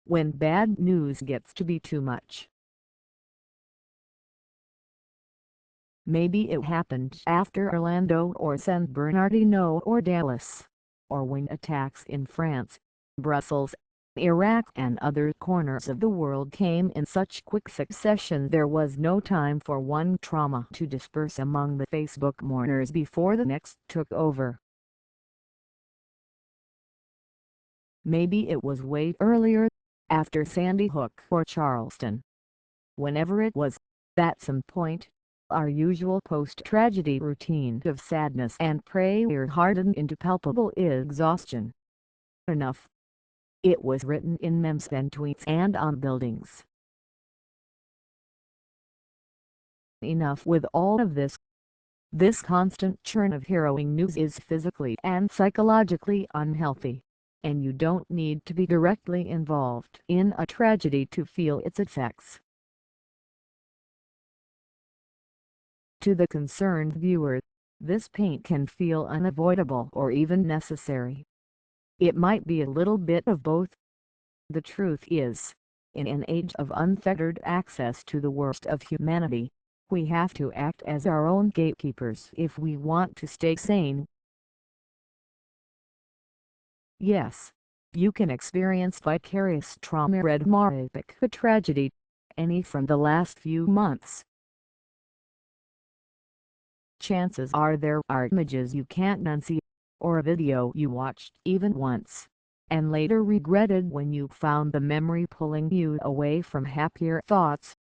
when bad news gets to be too much. Maybe it happened after Orlando or San Bernardino or Dallas, or when attacks in France, Brussels, Iraq and other corners of the world came in such quick succession there was no time for one trauma to disperse among the Facebook mourners before the next took over. Maybe it was way earlier, after Sandy Hook or Charleston. Whenever it was, at some point, our usual post-tragedy routine of sadness and prayer hardened into palpable exhaustion. Enough. It was written in memes and tweets and on buildings. Enough with all of this. This constant churn of harrowing news is physically and psychologically unhealthy, and you don't need to be directly involved in a tragedy to feel its effects. To the concerned viewer, this pain can feel unavoidable or even necessary. It might be a little bit of both. The truth is, in an age of unfettered access to the worst of humanity, we have to act as our own gatekeepers if we want to stay sane. Yes, you can experience vicarious trauma read horrific tragedy, any from the last few months. Chances are there are images you can't unsee, or a video you watched even once, and later regretted when you found the memory pulling you away from happier thoughts.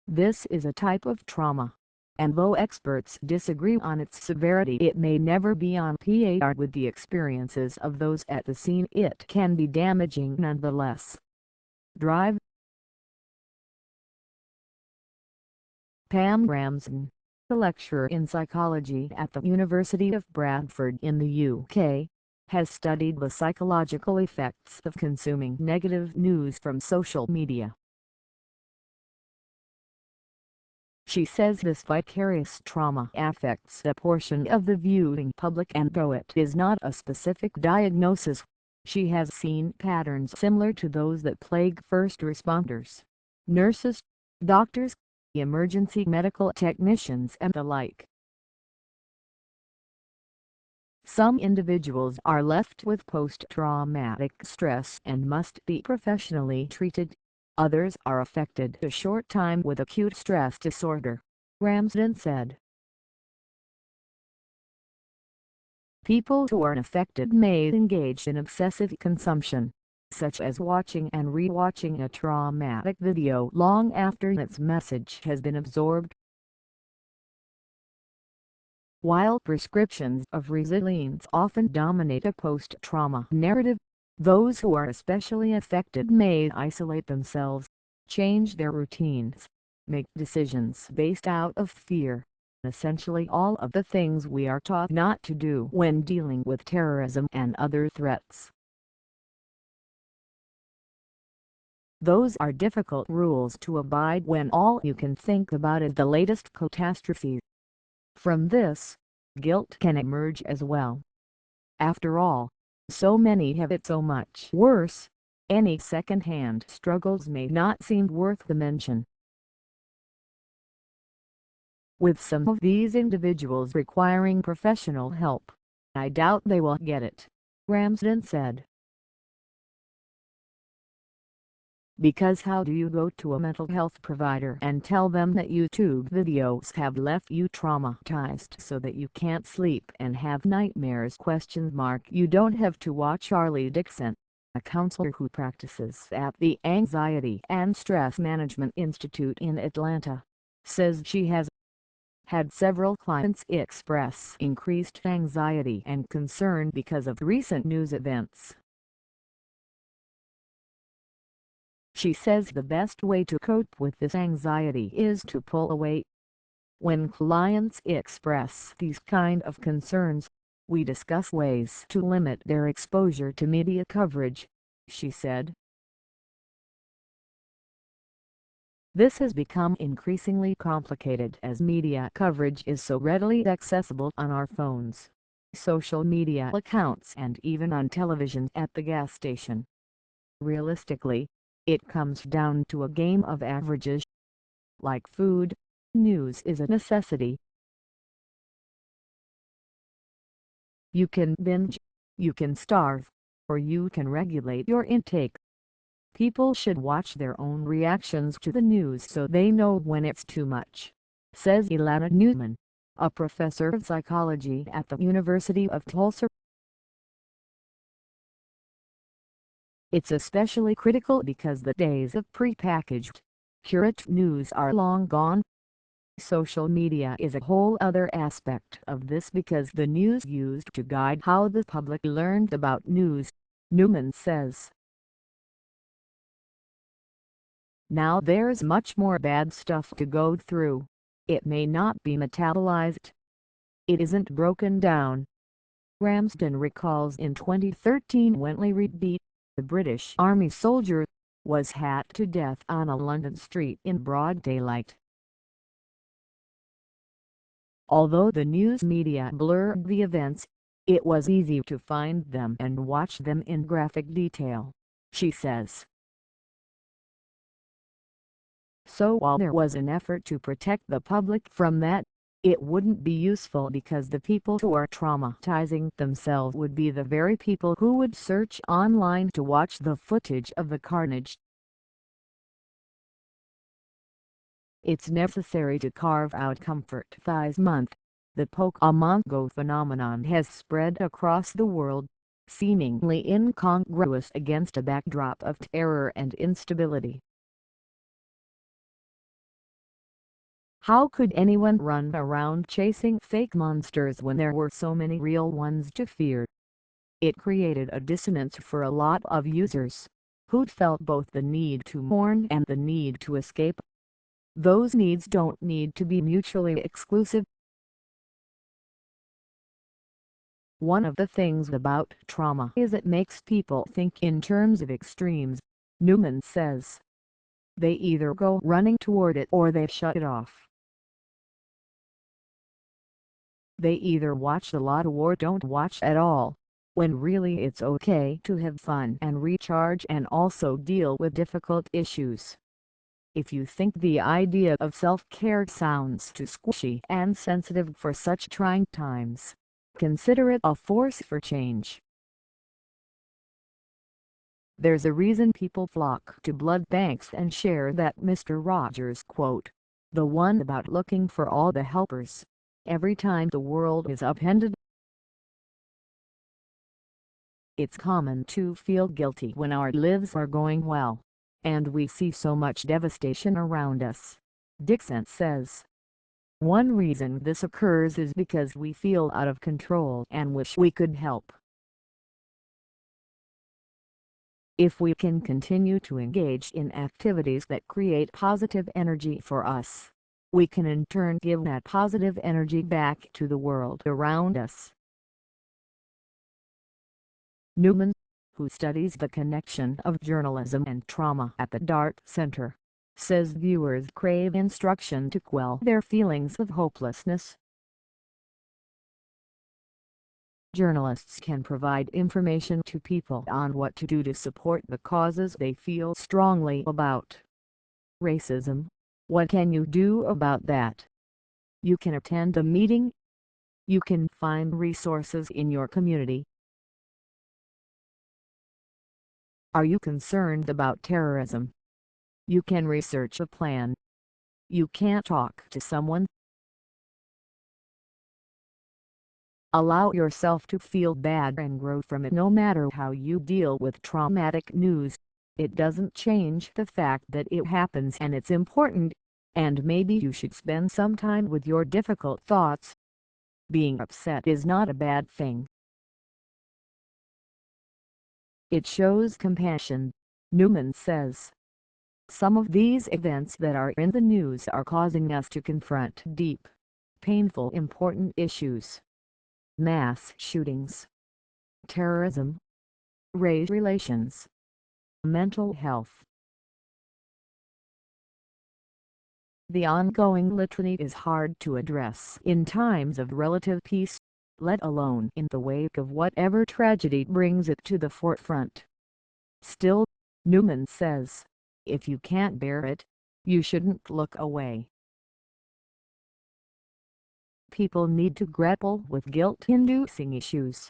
This is a type of trauma, and though experts disagree on its severity it may never be on par with the experiences of those at the scene. It can be damaging nonetheless. Drive. Pam Ramsden, a lecturer in psychology at the University of Bradford in the UK, has studied the psychological effects of consuming negative news from social media. She says this vicarious trauma affects a portion of the viewing public, and though it is not a specific diagnosis, she has seen patterns similar to those that plague first responders, nurses, doctors, emergency medical technicians and the like. Some individuals are left with post-traumatic stress and must be professionally treated. Others are affected a short time with acute stress disorder, Ramsden said. People who are affected may engage in obsessive consumption, such as watching and re-watching a traumatic video long after its message has been absorbed. While prescriptions of resilience often dominate a post-trauma narrative, those who are especially affected may isolate themselves, change their routines, make decisions based out of fear, essentially all of the things we are taught not to do when dealing with terrorism and other threats. Those are difficult rules to abide when all you can think about is the latest catastrophe. From this, guilt can emerge as well. After all, so many have it so much worse, any second-hand struggles may not seem worth the mention. With some of these individuals requiring professional help, I doubt they will get it, Ramsden said. Because how do you go to a mental health provider and tell them that YouTube videos have left you traumatized so that you can't sleep and have nightmares? You don't have to watch. Charlie Dixon, a counselor who practices at the Anxiety and Stress Management Institute in Atlanta, says she has had several clients express increased anxiety and concern because of recent news events. She says the best way to cope with this anxiety is to pull away. When clients express these kind of concerns, we discuss ways to limit their exposure to media coverage, she said. This has become increasingly complicated as media coverage is so readily accessible on our phones. social media accounts and even on television at the gas station. Realistically, it comes down to a game of averages. Like food, news is a necessity. You can binge, you can starve, or you can regulate your intake. People should watch their own reactions to the news so they know when it's too much, says Ilana Newman, a professor of psychology at the University of Tulsa. It's especially critical because the days of prepackaged, curated news are long gone. Social media is a whole other aspect of this because the news used to guide how the public learned about news, Newman says. Now there's much more bad stuff to go through. It may not be metabolized. It isn't broken down. Ramsden recalls in 2013 when Larry Beat, the British Army soldier, was hacked to death on a London street in broad daylight. Although the news media blurred the events, it was easy to find them and watch them in graphic detail, she says. So while there was an effort to protect the public from that, it wouldn't be useful because the people who are traumatizing themselves would be the very people who would search online to watch the footage of the carnage. It's necessary to carve out Comfort Thighs Month. The Pokemon phenomenon has spread across the world, seemingly incongruous against a backdrop of terror and instability. How could anyone run around chasing fake monsters when there were so many real ones to fear? It created a dissonance for a lot of users, who felt both the need to mourn and the need to escape. Those needs don't need to be mutually exclusive. One of the things about trauma is it makes people think in terms of extremes, Newman says. They either go running toward it or they shut it off. They either watch a lot or don't watch at all, when really it's okay to have fun and recharge and also deal with difficult issues. If you think the idea of self-care sounds too squishy and sensitive for such trying times, consider it a force for change. There's a reason people flock to blood banks and share that Mr. Rogers quote, the one about looking for all the helpers, every time the world is upended. It's common to feel guilty when our lives are going well, and we see so much devastation around us, Dixon says. One reason this occurs is because we feel out of control and wish we could help. If we can continue to engage in activities that create positive energy for us, we can in turn give that positive energy back to the world around us. Newman, who studies the connection of journalism and trauma at the DART Center, says viewers crave instruction to quell their feelings of hopelessness. Journalists can provide information to people on what to do to support the causes they feel strongly about. Racism. What can you do about that? You can attend a meeting. You can find resources in your community. Are you concerned about terrorism? You can research a plan. You can talk to someone. Allow yourself to feel bad and grow from it. No matter how you deal with traumatic news, it doesn't change the fact that it happens and it's important, and maybe you should spend some time with your difficult thoughts. Being upset is not a bad thing. It shows compassion, Newman says. Some of these events that are in the news are causing us to confront deep, painful, important issues. Mass shootings, terrorism, race relations, mental health. The ongoing litany is hard to address in times of relative peace. let alone in the wake of whatever tragedy brings it to the forefront. Still, Newman says, if you can't bear it, you shouldn't look away. People need to grapple with guilt-inducing issues.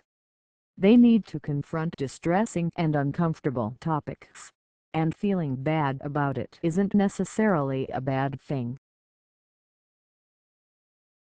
They need to confront distressing and uncomfortable topics, and feeling bad about it isn't necessarily a bad thing.